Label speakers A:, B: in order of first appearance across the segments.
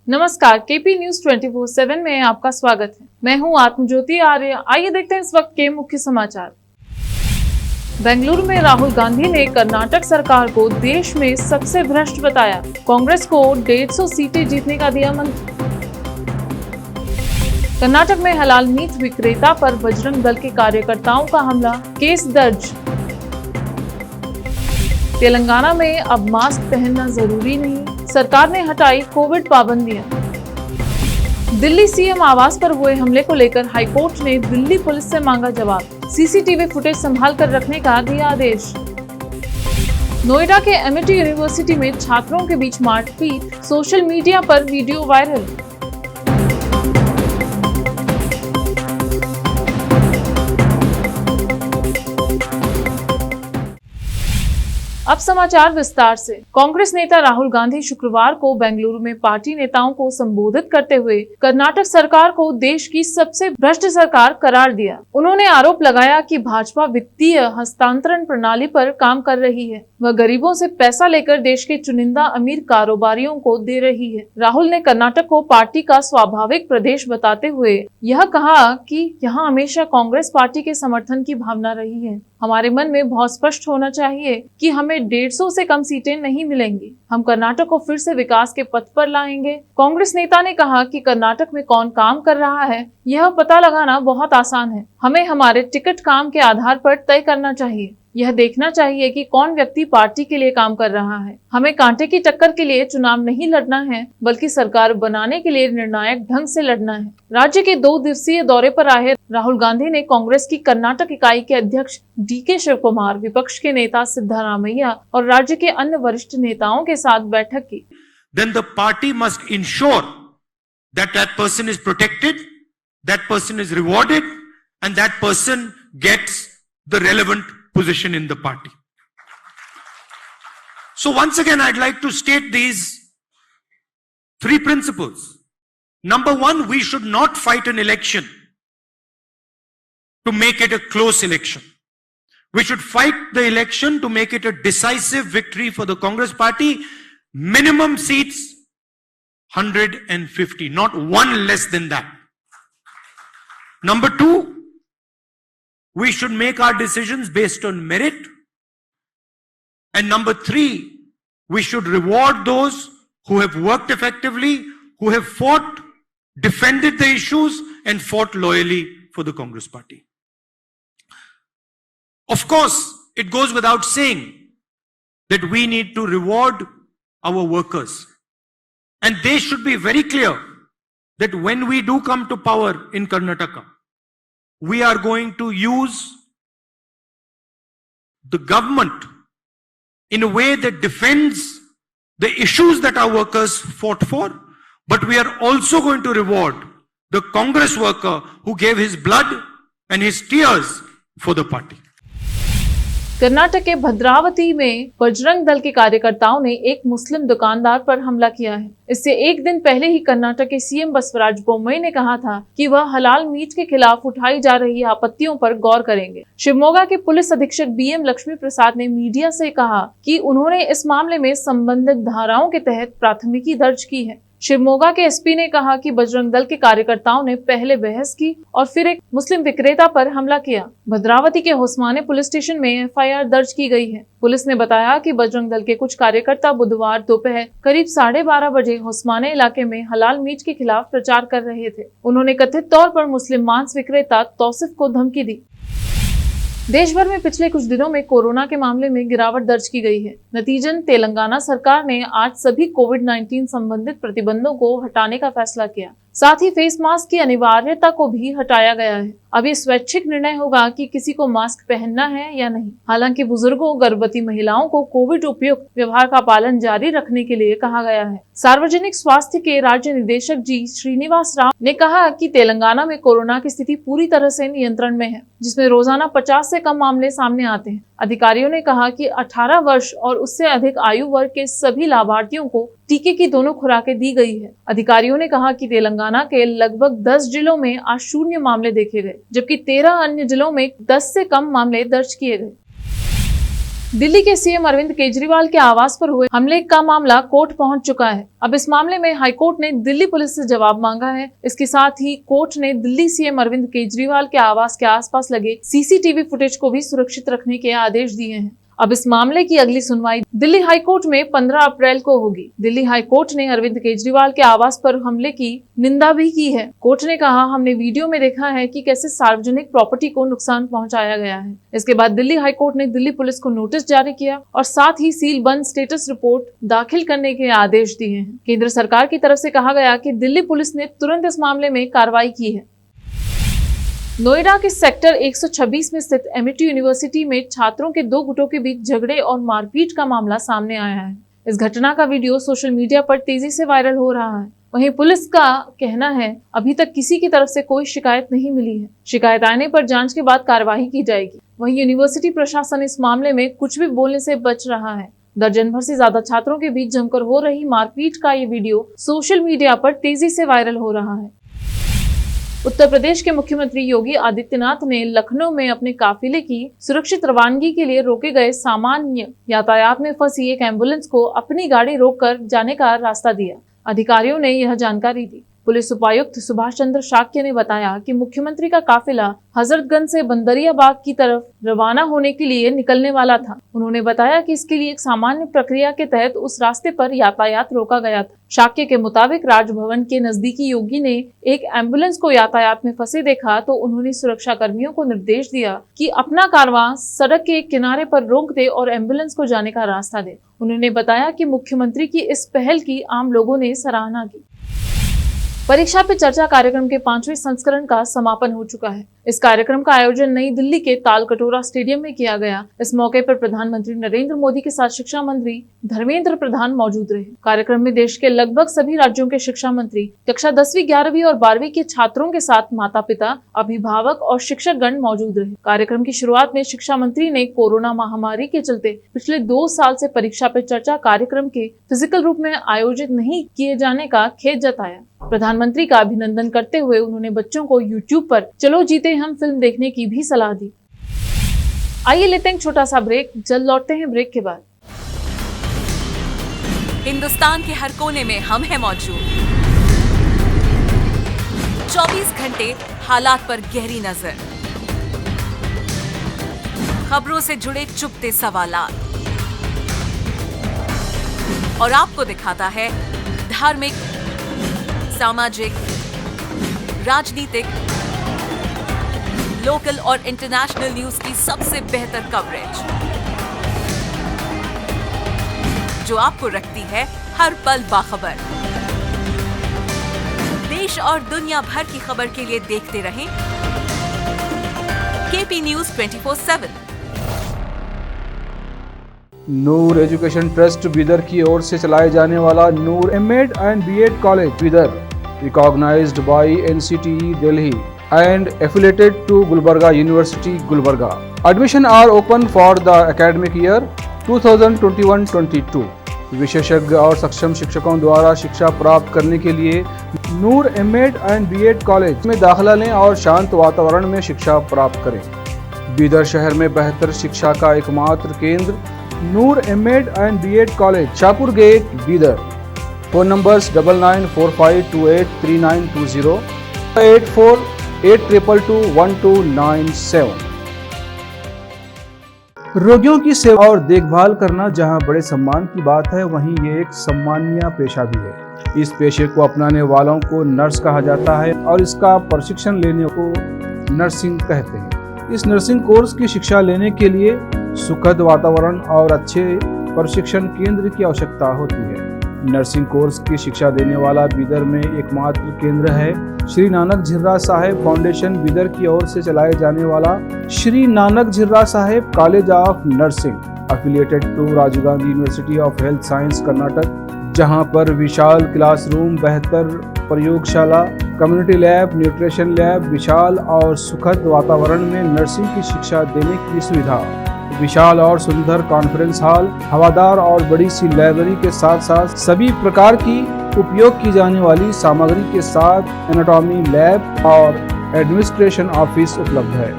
A: नमस्कार, KP news 24/7 में आपका स्वागत है। मैं हूं आत्मज्योति आर्य। आइए देखते हैं इस वक्त के मुख्य समाचार। बेंगलुरु में राहुल गांधी ने कर्नाटक सरकार को देश में सबसे भ्रष्ट बताया। कांग्रेस को 150 सीटें जीतने का दिया मंत्र। कर्नाटक में हलाल मीट विक्रेता पर बजरंग दल के कार्यकर्ताओं का हमला, केस दर्ज। तेलंगाना में अब मास्क पहनना जरूरी नहीं, सरकार ने हटाई कोविड पाबंदियां। दिल्ली सीएम आवास पर हुए हमले को लेकर हाईकोर्ट ने दिल्ली पुलिस से मांगा जवाब। सीसीटीवी फुटेज संभाल कर रखने का दिया आदेश। नोएडा के एमिटी यूनिवर्सिटी में छात्रों के बीच मारपीट, सोशल मीडिया पर वीडियो वायरल। अब समाचार विस्तार से। कांग्रेस नेता राहुल गांधी शुक्रवार को बेंगलुरु में पार्टी नेताओं को संबोधित करते हुए कर्नाटक सरकार को देश की सबसे भ्रष्ट सरकार करार दिया। उन्होंने आरोप लगाया कि भाजपा वित्तीय हस्तांतरण प्रणाली पर काम कर रही है। वह गरीबों से पैसा लेकर देश के चुनिंदा अमीर कारोबारियों को दे रही है। राहुल ने कर्नाटक को पार्टी का स्वाभाविक प्रदेश बताते हुए यह कहा कि यहाँ हमेशा कांग्रेस पार्टी के समर्थन की भावना रही है। हमारे मन में बहुत स्पष्ट होना चाहिए कि हमें 150 से कम सीटें नहीं मिलेंगी। हम कर्नाटक को फिर से विकास के पथ पर लाएंगे। कांग्रेस नेता ने कहा कि कर्नाटक में कौन काम कर रहा है यह पता लगाना बहुत आसान है। हमें हमारे टिकट काम के आधार पर तय करना चाहिए। यह देखना चाहिए कि कौन व्यक्ति पार्टी के लिए काम कर रहा है। हमें कांटे की टक्कर के लिए चुनाव नहीं लड़ना है, बल्कि सरकार बनाने के लिए निर्णायक ढंग से लड़ना है। राज्य के 2 दिवसीय दौरे पर आए राहुल गांधी ने कांग्रेस की कर्नाटक इकाई के अध्यक्ष डीके शिव कुमार, विपक्ष के नेता सिद्धारामैया और राज्य के अन्य वरिष्ठ नेताओं के साथ बैठक की।
B: Then the party must ensure that that person is protected, that person is rewarded, and that person gets the relevant position in the party. So once again, I'd like to state these 3 principles. Number 1, we should not fight an election to make it a close election. We should fight the election to make it a decisive victory for the Congress party. Minimum seats 150, not one less than that. Number 2, we should make our decisions based on merit. And number 3, we should reward those who have worked effectively, who have fought, defended the issues, and fought loyally for the Congress party. Of course, it goes without saying that we need to reward our workers. And they should be very clear that when we do come to power in Karnataka, we are going to use the government in a way that defends the issues that our workers fought for, but we are also going to reward the Congress worker who gave his blood and his tears for the party.
A: Karnataka के भद्रावती में बजरंग दल के कार्यकर्ताओं ने एक मुस्लिम दुकानदार पर हमला किया है। इससे एक दिन पहले ही कर्नाटक के सीएम बसवराज बोम्मई ने कहा था कि वह हलाल मीट के खिलाफ उठाई जा रही आपत्तियों पर गौर करेंगे। शिवमोगा के पुलिस अधीक्षक बीएम लक्ष्मी प्रसाद ने मीडिया से कहा कि उन्होंने इस मामले में संबंधित धाराओं के तहत प्राथमिकी दर्ज की है। शिवमोगा के एसपी ने कहा कि बजरंग दल के कार्यकर्ताओं ने पहले बहस की और फिर एक मुस्लिम विक्रेता पर हमला किया। भद्रावती के होस्माने पुलिस स्टेशन में एफआईआर दर्ज की गई है। पुलिस ने बताया कि बजरंग दल के कुछ कार्यकर्ता बुधवार दोपहर करीब 12:30 बजे होस्माने इलाके में हलाल मीट के खिलाफ प्रचार कर रहे थे। उन्होंने कथित तौर पर मुस्लिम मांस विक्रेता तौसिफ को धमकी दी। देश भर में पिछले कुछ दिनों में कोरोना के मामले में गिरावट दर्ज की गई है। नतीजन तेलंगाना सरकार ने आज सभी कोविड-19 संबंधित प्रतिबंधों को हटाने का फैसला किया। साथ ही फेस मास्क की अनिवार्यता को भी हटाया गया है। अब ये स्वैच्छिक निर्णय होगा कि किसी को मास्क पहनना है या नहीं। हालांकि बुजुर्गों, गर्भवती महिलाओं को कोविड उपयुक्त व्यवहार का पालन जारी रखने के लिए कहा गया है। सार्वजनिक स्वास्थ्य के राज्य निदेशक जी श्रीनिवास राव ने कहा कि तेलंगाना में कोरोना की स्थिति पूरी तरह से नियंत्रण में है, जिसमें रोजाना 50 से कम मामले सामने आते हैं। अधिकारियों ने कहा कि 18 वर्ष और उससे अधिक आयु वर्ग के सभी लाभार्थियों को टीके की दोनों खुराकें दी गई है। अधिकारियों ने कहा कि तेलंगाना के लगभग 10 जिलों में आज 0 मामले देखे गए, जबकि 13 अन्य जिलों में 10 से कम मामले दर्ज किए गए। दिल्ली के सीएम अरविंद केजरीवाल के आवास पर हुए हमले का मामला कोर्ट पहुंच चुका है। अब इस मामले में हाईकोर्ट ने दिल्ली पुलिस से जवाब मांगा है। इसके साथ ही कोर्ट ने दिल्ली सीएम अरविंद केजरीवाल के आवास के आसपास लगे सीसीटीवी फुटेज को भी सुरक्षित रखने के आदेश दिए हैं। अब इस मामले की अगली सुनवाई दिल्ली हाईकोर्ट में 15 अप्रैल को होगी। दिल्ली हाईकोर्ट ने अरविंद केजरीवाल के आवास पर हमले की निंदा भी की है। कोर्ट ने कहा, हमने वीडियो में देखा है कि कैसे सार्वजनिक प्रॉपर्टी को नुकसान पहुंचाया गया है। इसके बाद दिल्ली हाईकोर्ट ने दिल्ली पुलिस को नोटिस जारी किया और साथ ही सील बंद स्टेटस रिपोर्ट दाखिल करने के आदेश दिए हैं। केंद्र सरकार की तरफ से कहा गया कि दिल्ली पुलिस ने तुरंत इस मामले में कार्रवाई की है। नोएडा के सेक्टर 126 में स्थित एमिटी यूनिवर्सिटी में छात्रों के दो गुटों के बीच झगड़े और मारपीट का मामला सामने आया है। इस घटना का वीडियो सोशल मीडिया पर तेजी से वायरल हो रहा है। वहीं पुलिस का कहना है, अभी तक किसी की तरफ से कोई शिकायत नहीं मिली है। शिकायत आने पर जांच के बाद कार्रवाई की जाएगी। वहीं यूनिवर्सिटी प्रशासन इस मामले में कुछ भी बोलने से बच रहा है। दर्जन भर से ज्यादा छात्रों के बीच जमकर हो रही मारपीट का ये वीडियो सोशल मीडिया पर तेजी से वायरल हो रहा है। उत्तर प्रदेश के मुख्यमंत्री योगी आदित्यनाथ ने लखनऊ में अपने काफिले की सुरक्षित रवानगी के लिए रोके गए सामान्य यातायात में फंसी एक एम्बुलेंस को अपनी गाड़ी रोककर जाने का रास्ता दिया। अधिकारियों ने यह जानकारी दी। पुलिस उपायुक्त सुभाष चंद्र शाक्य ने बताया कि मुख्यमंत्री का काफिला हजरतगंज से बंदरियाबाग की तरफ रवाना होने के लिए निकलने वाला था। उन्होंने बताया कि इसके लिए एक सामान्य प्रक्रिया के तहत उस रास्ते पर यातायात रोका गया था। शाक्य के मुताबिक राजभवन के नजदीकी योगी ने एक एम्बुलेंस को यातायात में फंसे देखा तो उन्होंने सुरक्षा कर्मियों को निर्देश दिया कि अपना कारवां सड़क के किनारे पर रोक दे और एम्बुलेंस को जाने का रास्ता दे। उन्होंने बताया कि मुख्यमंत्री की इस पहल की आम लोगों ने सराहना की। परीक्षा पे चर्चा कार्यक्रम के 5वें संस्करण का समापन हो चुका है। इस कार्यक्रम का आयोजन नई दिल्ली के तालकटोरा स्टेडियम में किया गया। इस मौके पर प्रधानमंत्री नरेंद्र मोदी के साथ शिक्षा मंत्री धर्मेंद्र प्रधान मौजूद रहे। कार्यक्रम में देश के लगभग सभी राज्यों के शिक्षा मंत्री, कक्षा 10वीं, 11वीं और 12वीं के छात्रों के साथ माता पिता, अभिभावक और शिक्षक गण मौजूद रहे। कार्यक्रम की शुरुआत में शिक्षा मंत्री ने कोरोना महामारी के चलते पिछले 2 साल से परीक्षा पे चर्चा कार्यक्रम के फिजिकल रूप में आयोजित नहीं किए जाने का खेद जताया। प्रधानमंत्री का अभिनंदन करते हुए उन्होंने बच्चों को YouTube पर चलो जीते हम फिल्म देखने की भी सलाह दी। आइए लेते हैं छोटा सा ब्रेक, जल्द लौटते हैं ब्रेक के बाद।
C: हिंदुस्तान के हर कोने में हम हैं मौजूद। 24 घंटे हालात पर गहरी नजर, खबरों से जुड़े चुपते सवालात और आपको दिखाता है धार्मिक, सामाजिक, राजनीतिक, लोकल और इंटरनेशनल न्यूज की सबसे बेहतर कवरेज जो आपको रखती है हर पल बाखबर। देश और दुनिया भर की खबर के लिए देखते रहें KP news 24/7।
D: Noor education trust Bidar की ओर से चलाए जाने वाला Noor MEd and BEd college Bidar, recognized by NCTE Delhi and affiliated to Gulbarga University, Gulbarga. Admission are open for the academic year 2021-22. विशेषज्ञ और सक्षम शिक्षकों द्वारा शिक्षा प्राप्त करने के लिए नूर एमएड एंड बीएड कॉलेज में दाखिला लें और शांत वातावरण में शिक्षा प्राप्त करें। बीदर शहर में बेहतर शिक्षा का एकमात्र केंद्र Noor MEd and BEd college, Shahpur gate, Bidar. Phone numbers 9945283920, 8482221297। रोगियों की सेवा और देखभाल करना जहां बड़े सम्मान की बात है, वहीं ये एक सम्मानीय पेशा भी है। इस पेशे को अपनाने वालों को नर्स कहा जाता है और इसका प्रशिक्षण लेने को नर्सिंग कहते हैं। इस नर्सिंग कोर्स की शिक्षा लेने के लिए सुखद वातावरण और अच्छे प्रशिक्षण केंद्र की आवश्यकता होती है। नर्सिंग कोर्स की शिक्षा देने वाला बीदर में एकमात्र केंद्र है श्री नानक झिर्रा साहेब फाउंडेशन बीदर की ओर से चलाए जाने वाला Shri Nanak Jhira Sahib college of nursing, affiliated to Rajiv Gandhi university of health science Karnataka, जहां पर विशाल क्लासरूम, बेहतर प्रयोगशाला, कम्युनिटी लैब, न्यूट्रिशन लैब, विशाल और सुखद वातावरण में नर्सिंग की शिक्षा देने की सुविधा, विशाल और सुंदर कॉन्फ्रेंस हॉल, हवादार और बड़ी सी लाइब्रेरी के साथ साथ सभी प्रकार की उपयोग की जाने वाली सामग्री के साथ एनाटॉमी लैब और एडमिनिस्ट्रेशन ऑफिस उपलब्ध है।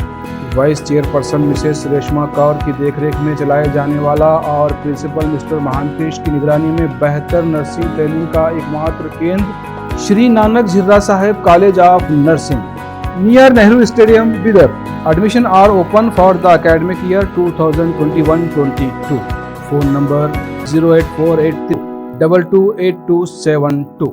D: Vice chairperson Mrs Reshma Kaur की देखरेख में चलाए जाने वाला और प्रिंसिपल मिस्टर महांतेश की निगरानी में बेहतर नर्सिंग ट्रेनिंग का एकमात्र केंद्र Shri Nanak Jhira Sahib college of nursing near Nehru stadium Bidar. Admission are open for the academic year 2021-22। Phone number 08483228272।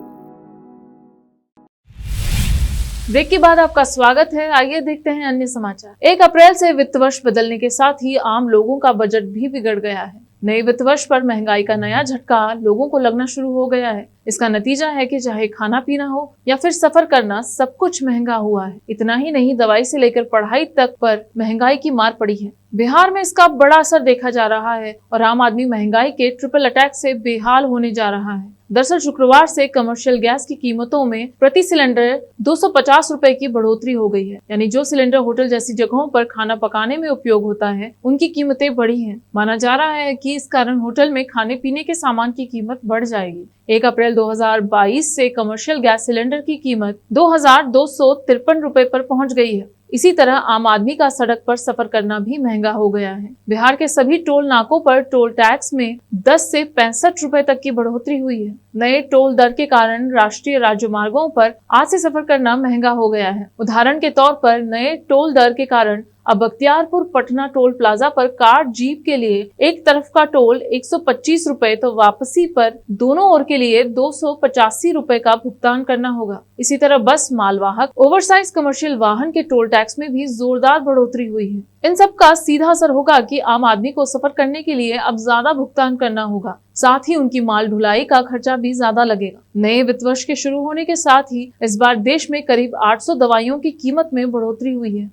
A: Break के बाद आपका स्वागत है। आइए देखते हैं अन्य समाचार। 1 अप्रैल से वित्त वर्ष बदलने के साथ ही आम लोगों का बजट भी बिगड़ गया है। नए वित्त वर्ष पर महंगाई का नया झटका लोगों को लगना शुरू हो गया है। इसका नतीजा है कि चाहे खाना पीना हो या फिर सफर करना, सब कुछ महंगा हुआ है। इतना ही नहीं, दवाई से लेकर पढ़ाई तक पर महंगाई की मार पड़ी है। बिहार में इसका बड़ा असर देखा जा रहा है और आम आदमी महंगाई के ट्रिपल अटैक से बेहाल होने जा रहा है। दरअसल शुक्रवार से कमर्शियल गैस की कीमतों में प्रति सिलेंडर 250 रुपए की बढ़ोतरी हो गई है। यानी जो सिलेंडर होटल जैसी जगहों पर खाना पकाने में उपयोग होता है, उनकी कीमतें बढ़ी हैं। माना जा रहा है कि इस कारण होटल में खाने पीने के सामान की कीमत बढ़ जाएगी। 1 अप्रैल 2022 से कमर्शियल गैस सिलेंडर की कीमत 2253 रुपए पर पहुंच गई है। इसी तरह आम आदमी का सड़क पर सफर करना भी महंगा हो गया है। बिहार के सभी टोल नाकों पर टोल टैक्स में 10 से 65 रुपए तक की बढ़ोतरी हुई है। नए टोल दर के कारण राष्ट्रीय राजमार्गों पर आज से सफर करना महंगा हो गया है। उदाहरण के तौर पर नए टोल दर के कारण अब बख्तियारपुर पटना टोल प्लाजा पर कार जीप के लिए एक तरफ का टोल 125 रुपए तो वापसी पर दोनों ओर के लिए 285 रुपए का भुगतान करना होगा। इसी तरह बस, मालवाहक, ओवरसाइज कमर्शियल वाहन के टोल टैक्स में भी जोरदार बढ़ोतरी हुई है। इन सब का सीधा असर होगा कि आम आदमी को सफर करने के लिए अब ज्यादा भुगतान करना होगा। साथ ही उनकी माल ढुलाई का खर्चा भी ज्यादा लगेगा। नए वित्त वर्ष के शुरू होने के साथ ही इस बार देश में करीब 800 दवाइयों की कीमत में बढ़ोतरी हुई है।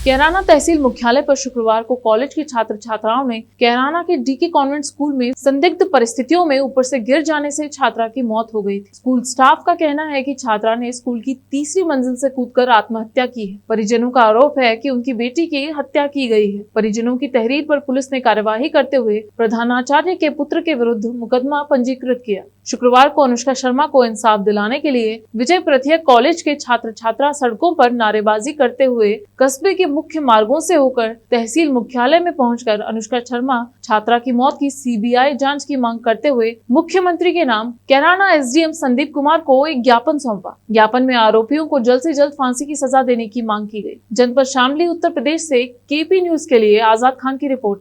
A: कैराना तहसील मुख्यालय पर शुक्रवार को कॉलेज के छात्र छात्राओं ने कैराना के डीके कॉन्वेंट स्कूल में संदिग्ध परिस्थितियों में ऊपर से गिर जाने से छात्रा की मौत हो गई थी। स्कूल स्टाफ का कहना है कि छात्रा ने स्कूल की 3री मंजिल से कूदकर आत्महत्या की है। परिजनों का आरोप है कि उनकी बेटी की हत्या की गई है। परिजनों की तहरीर पर पुलिस ने कार्यवाही करते हुए प्रधानाचार्य के पुत्र के विरुद्ध मुकदमा पंजीकृत किया। शुक्रवार को अनुष्का शर्मा को इंसाफ दिलाने के लिए विजय प्रत्यय कॉलेज के छात्र छात्रा सड़कों पर नारेबाजी करते हुए कस्बे के मुख्य मार्गों से होकर तहसील मुख्यालय में पहुंचकर अनुष्का शर्मा छात्रा की मौत की सीबीआई जांच की मांग करते हुए मुख्यमंत्री के नाम कैराना एसडीएम संदीप कुमार को एक ज्ञापन सौंपा। ज्ञापन में आरोपियों को जल्द से जल्द फांसी की सजा देने की मांग की गई। जनपद शामली, उत्तर प्रदेश से केपी न्यूज के लिए आजाद खान की रिपोर्ट।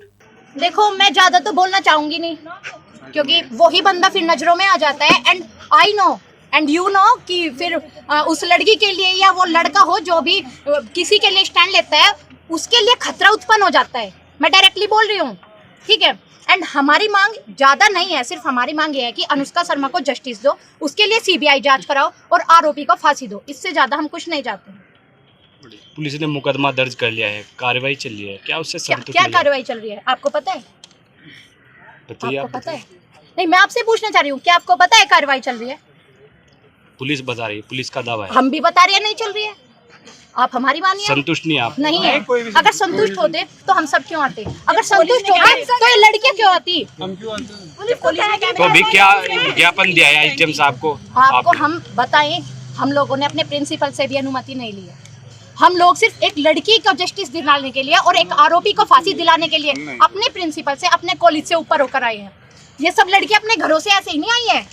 E: देखो, मैं ज्यादा तो बोलना चाहूंगी नहीं क्योंकि वही बंदा फिर नजरों में आ जाता है। And I know and you know कि फिर उस लड़की के लिए या वो लड़का हो जो भी किसी के लिए स्टैंड लेता है, उसके लिए खतरा उत्पन्न हो जाता है। मैं डायरेक्टली बोल रही हूँ, ठीक है। एंड हमारी मांग ज़्यादा नहीं है, सिर्फ हमारी मांग ये है कि अनुष्का शर्मा को जस्टिस दो, उसके लिए सीबीआई जांच कराओ और आरोपी को फांसी दो। इससे ज़्यादा हम कुछ नहीं चाहते।
F: पुलिस ने मुकदमा दर्ज कर लिया है, कार्रवाई चल रही है, क्या उससे संतुष्ट
E: क्या कार्रवाई चल रही है आपको पता है?
F: बताइए।
E: आपको पता है? नहीं, मैं आपसे पूछना चाह रही हूँ, क्या आपको पता है कार्रवाई चल रही है?
F: पुलिस बता रही है, पुलिस का दावा है।
E: हम भी बता रहे हैं नहीं चल रही है। आप हमारी मानिए।
F: संतुष्ट नहीं आप?
E: नहीं है। अगर संतुष्ट होते तो हम सब क्यों आते? अगर संतुष्ट होते तो ये लड़कियां क्यों आती? हम क्यों आते?
F: तो अभी क्या ज्ञापन दिया है एसडीएम साहब को?
E: आपको हम बताएं, हम लोगों ने अपने प्रिंसिपल से भी अनुमति नहीं ली है। हम लोग सिर्फ एक लड़की को जस्टिस दिलाने के लिए और एक आरोपी को फांसी दिलाने के लिए अपने प्रिंसिपल से, अपने कॉलेज से ऊपर होकर आए हैं। ये सब लड़कियां अपने घरों से ऐसे ही नहीं आई है।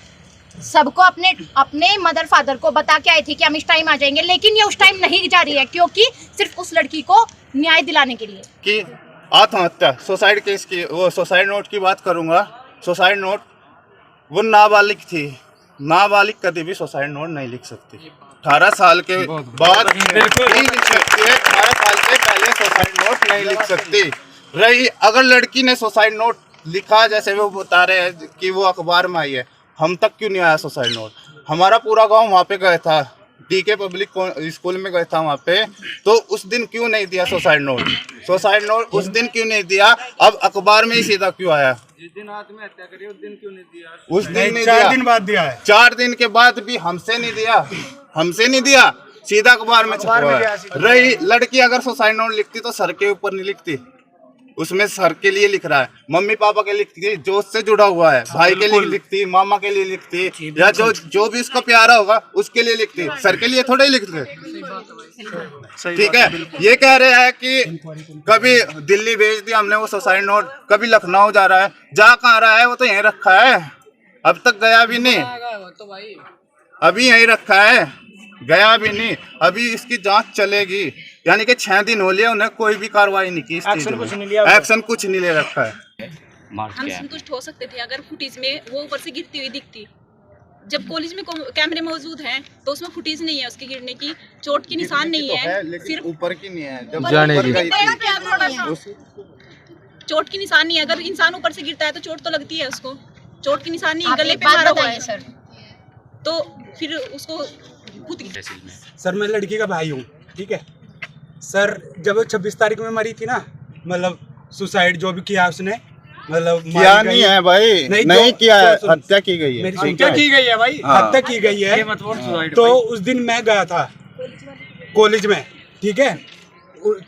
E: सबको अपने मदर फादर को बता के आई थी कि हम इस टाइम आ जाएंगे, लेकिन ये उस टाइम नहीं जा रही है क्योंकि सिर्फ उस लड़की को न्याय दिलाने के लिए।
G: कि आत्महत्या सुसाइड केस की, वो सुसाइड नोट की बात करूंगा। सुसाइड नोट, वो नाबालिग थी, नाबालिग कभी भी सुसाइड नोट नहीं लिख सकती। 18 साल के बाद नहीं लिख सकती है। 18 साल से पहले सुसाइड नोट नहीं लिख सकती। रही अगर लड़की ने सुसाइड नोट लिखा, जैसे वो बता रहे हैं कि वो अखबार में आई है, हम तक क्यों नहीं आया सुसाइड नोट? हमारा पूरा गांव वहाँ पे गया था, डीके पब्लिक स्कूल में गया था वहाँ पे, तो उस दिन क्यों नहीं दिया सुसाइड नोट? सुसाइड नोट उस दिन क्यों नहीं दिया? अब अखबार में ही सीधा क्यों आया?
H: जिस दिन आत्महत्या करी उस दिन क्यों नहीं दिया?
G: उस दिन नहीं दिया,
H: 4 दिन बाद दिया है।
G: 4 दिन के बाद भी हमसे नहीं दिया, हमसे नहीं दिया, सीधा अखबार में छपवाया। रही लड़की अगर सुसाइड नोट लिखती तो सर के ऊपर नहीं लिखती, उसमें सर के लिए लिख रहा है, मम्मी पापा के लिए लिखती, जो उससे जुड़ा हुआ है, भाई के लिए लिखती, मामा के लिए लिखती, या जो भी उसका प्यारा होगा उसके लिए लिखती, सर के लिए थोड़ा ही लिखते। ठीक है, ये कह रहे हैं कि कभी दिल्ली भेज दिया हमने वो सुसाइड नोट, कभी लखनऊ जा रहा है, जा कहाँ रहा है, वो तो यहीं रखा है, अब तक गया भी नहीं, अभी यहीं रखा है, गया भी नहीं, अभी इसकी जांच चलेगी। यानी कि 6 दिन हो लिए, उन्हें कोई भी कार्रवाई नहीं की, एक्शन कुछ नहीं ले रखा है।
I: हम संतुष्ट हो सकते थे अगर फुटेज में वो ऊपर से गिरती हुई दिखती। जब कॉलेज में कैमरे मौजूद हैं तो उसमें फुटेज नहीं है उसके गिरने की, चोट के निशान नहीं है, सिर्फ
G: ऊपर की नहीं है, जब
H: जाने
G: ऊपर
H: की।
G: गई थी,
I: चोट की निशान नहीं है। अगर इंसान ऊपर से गिरता है तो चोट तो लगती है उसको, चोट की निशान नहीं, गले पे मारा हुआ है
E: सर,
I: तो फिर उसको खुद
H: सर मैं लड़की का भाई हूँ, ठीक है सर। जब 26 तारीख में मरी थी ना, मतलब सुसाइड जो भी किया उसने, मतलब
G: किया नहीं है भाई, नहीं किया है, हत्या की गई है,
H: मेरी हत्या की गई है भाई, हत्या की गई है। तो उस दिन मैं गया था कॉलेज में, ठीक है,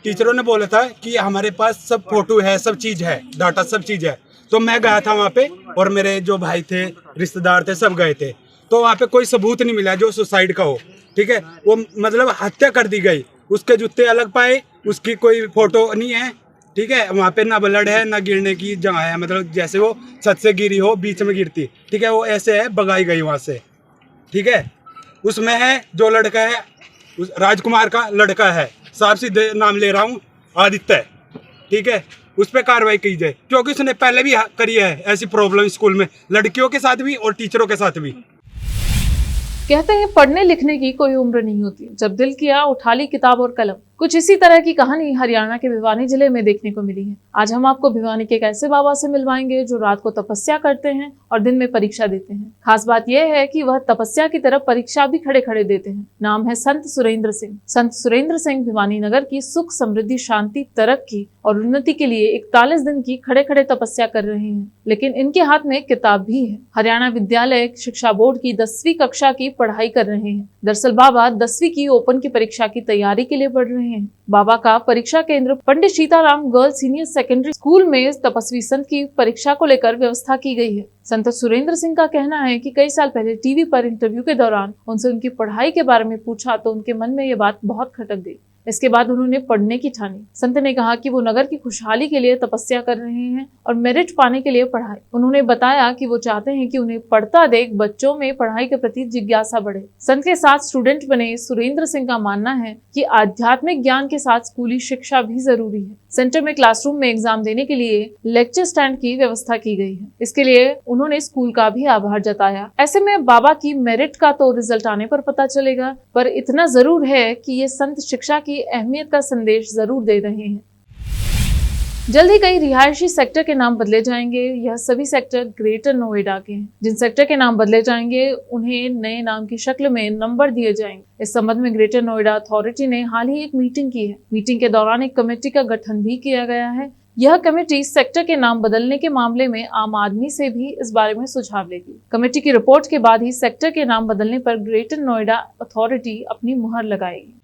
H: टीचरों ने बोला था कि हमारे पास सब फोटो है, सब चीज है, डाटा सब चीज है। तो मैं गया था वहाँ पे और मेरे जो भाई थे, रिश्तेदार थे, सब गए थे। तो वहाँ पे कोई सबूत नहीं मिला जो सुसाइड का हो, ठीक है। वो मतलब हत्या कर दी गई, उसके जूते अलग पाए, उसकी कोई फोटो नहीं है, ठीक है। वहाँ पे ना ब्लड है ना गिरने की जगह है, मतलब जैसे वो छत से गिरी हो, बीच में गिरती, ठीक है, वो ऐसे है, भगाई गई वहाँ से, ठीक है। उसमें है जो लड़का है, उस राजकुमार का लड़का है, साफ सीधे नाम ले रहा हूँ, आदित्य, ठीक है, उस पर कार्रवाई की जाए, क्योंकि उसने पहले भी करी है ऐसी प्रॉब्लम स्कूल में, लड़कियों के साथ भी और टीचरों के साथ भी।
A: कहते हैं पढ़ने लिखने की कोई उम्र नहीं होती, जब दिल किया उठा ली किताब और कलम। कुछ इसी तरह की कहानी हरियाणा के भिवानी जिले में देखने को मिली है। आज हम आपको भिवानी के एक ऐसे बाबा से मिलवाएंगे जो रात को तपस्या करते हैं और दिन में परीक्षा देते हैं। खास बात यह है कि वह तपस्या की तरफ परीक्षा भी खड़े खड़े देते हैं। नाम है संत सुरेंद्र सिंह। संत सुरेंद्र सिंह भिवानी नगर की सुख समृद्धि शांति तरक्की और उन्नति के लिए 41 दिन की खड़े खड़े तपस्या कर रहे हैं, लेकिन इनके हाथ में किताब भी है। हरियाणा विद्यालय शिक्षा बोर्ड की 10वीं कक्षा की पढ़ाई कर रहे हैं। दरअसल बाबा 10वीं की ओपन की परीक्षा की तैयारी के लिए पढ़ रहे हैं। बाबा का परीक्षा केंद्र Pandit Sitaram girls senior secondary school में तपस्वी संत की परीक्षा को लेकर व्यवस्था की गई है। संत सुरेंद्र सिंह का कहना है कि कई साल पहले टीवी पर इंटरव्यू के दौरान उनसे उनकी पढ़ाई के बारे में पूछा तो उनके मन में ये बात बहुत खटक गई। इसके बाद उन्होंने पढ़ने की ठानी। संत ने कहा कि वो नगर की खुशहाली के लिए तपस्या कर रहे हैं और मेरिट पाने के लिए पढ़ाई। उन्होंने बताया कि वो चाहते हैं कि उन्हें पढ़ता देख बच्चों में पढ़ाई के प्रति जिज्ञासा बढ़े। संत के साथ स्टूडेंट बने सुरेंद्र सिंह का मानना है कि आध्यात्मिक ज्ञान के साथ स्कूली शिक्षा भी जरूरी है। सेंटर में क्लासरूम में एग्जाम देने के लिए लेक्चर स्टैंड की व्यवस्था की गई है। इसके लिए उन्होंने स्कूल का भी आभार जताया। ऐसे में बाबा की मेरिट का तो रिजल्ट आने पर पता चलेगा, पर इतना जरूर है कि ये संत शिक्षा की अहमियत का संदेश जरूर दे रहे हैं। जल्द ही कई रिहायशी सेक्टर के नाम बदले जाएंगे। यह सभी सेक्टर ग्रेटर नोएडा के हैं। जिन सेक्टर के नाम बदले जाएंगे उन्हें नए नाम की शक्ल में नंबर दिए जाएंगे। इस संबंध में ग्रेटर नोएडा अथॉरिटी ने हाल ही एक मीटिंग की है। मीटिंग के दौरान एक कमेटी का गठन भी किया गया है। यह कमेटी सेक्टर के नाम बदलने के मामले में आम आदमी से भी इस बारे में सुझाव लेगी। कमेटी की रिपोर्ट के बाद ही सेक्टर के नाम बदलने पर ग्रेटर नोएडा अथॉरिटी अपनी मुहर लगाएगी।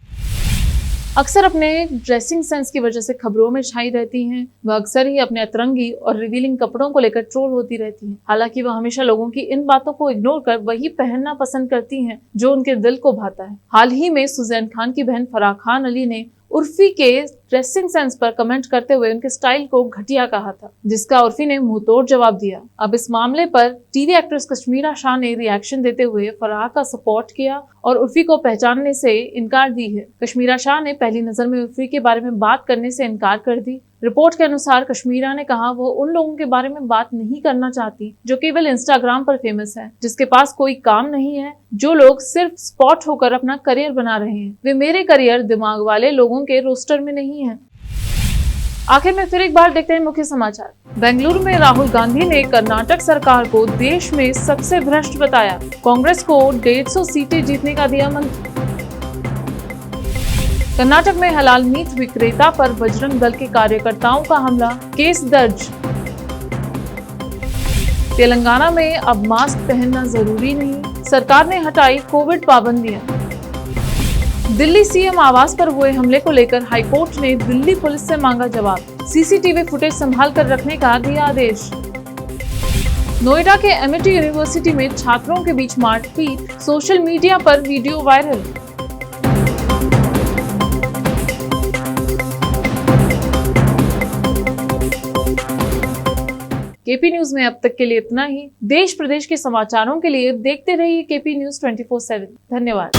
A: अक्सर अपने ड्रेसिंग सेंस की वजह से खबरों में छाई रहती हैं। वह अक्सर ही अपने अतरंगी और रिवीलिंग कपड़ों को लेकर ट्रोल होती रहती हैं। हालांकि वह हमेशा लोगों की इन बातों को इग्नोर कर वही पहनना पसंद करती हैं जो उनके दिल को भाता है। हाल ही में सुजैन खान की बहन फराह खान अली ने उर्फी के ड्रेसिंग सेंस पर कमेंट करते हुए उनके स्टाइल को घटिया कहा था, जिसका उर्फी ने मुंहतोड़ जवाब दिया। अब इस मामले पर टीवी एक्ट्रेस कश्मीरा शाह ने रिएक्शन देते हुए फराह का सपोर्ट किया और उर्फी को पहचानने से इनकार दी है। कश्मीरा शाह ने पहली नजर में उर्फी के बारे में बात करने से इनकार कर दी। रिपोर्ट के अनुसार कश्मीरा ने कहा वो उन लोगों के बारे में बात नहीं करना चाहती जो केवल इंस्टाग्राम पर फेमस है, जिसके पास कोई काम नहीं है, जो लोग सिर्फ स्पॉट होकर अपना करियर बना रहे हैं। वे मेरे करियर दिमाग वाले लोगों के रोस्टर में नहीं है। आखिर में फिर एक बार देखते हैं मुख्य समाचार। बेंगलुरु में राहुल गांधी ने कर्नाटक सरकार को देश में सबसे भ्रष्ट बताया। कांग्रेस को 150 सीटें जीतने का दिया मंत्र। कर्नाटक में हलाल मीट विक्रेता पर बजरंग दल के कार्यकर्ताओं का हमला, केस दर्ज। तेलंगाना में अब मास्क पहनना जरूरी नहीं, सरकार ने हटाई कोविड पाबंदियां। दिल्ली सीएम आवास पर हुए हमले को लेकर हाईकोर्ट ने दिल्ली पुलिस से मांगा जवाब। सीसीटीवी फुटेज संभाल कर रखने का दिया आदेश। नोएडा के एमिटी यूनिवर्सिटी में छात्रों के बीच मारपीट, सोशल मीडिया पर वीडियो वायरल। केपी न्यूज में अब तक के लिए इतना ही। देश प्रदेश के समाचारों के लिए देखते रहिए केपी न्यूज 24/7। धन्यवाद।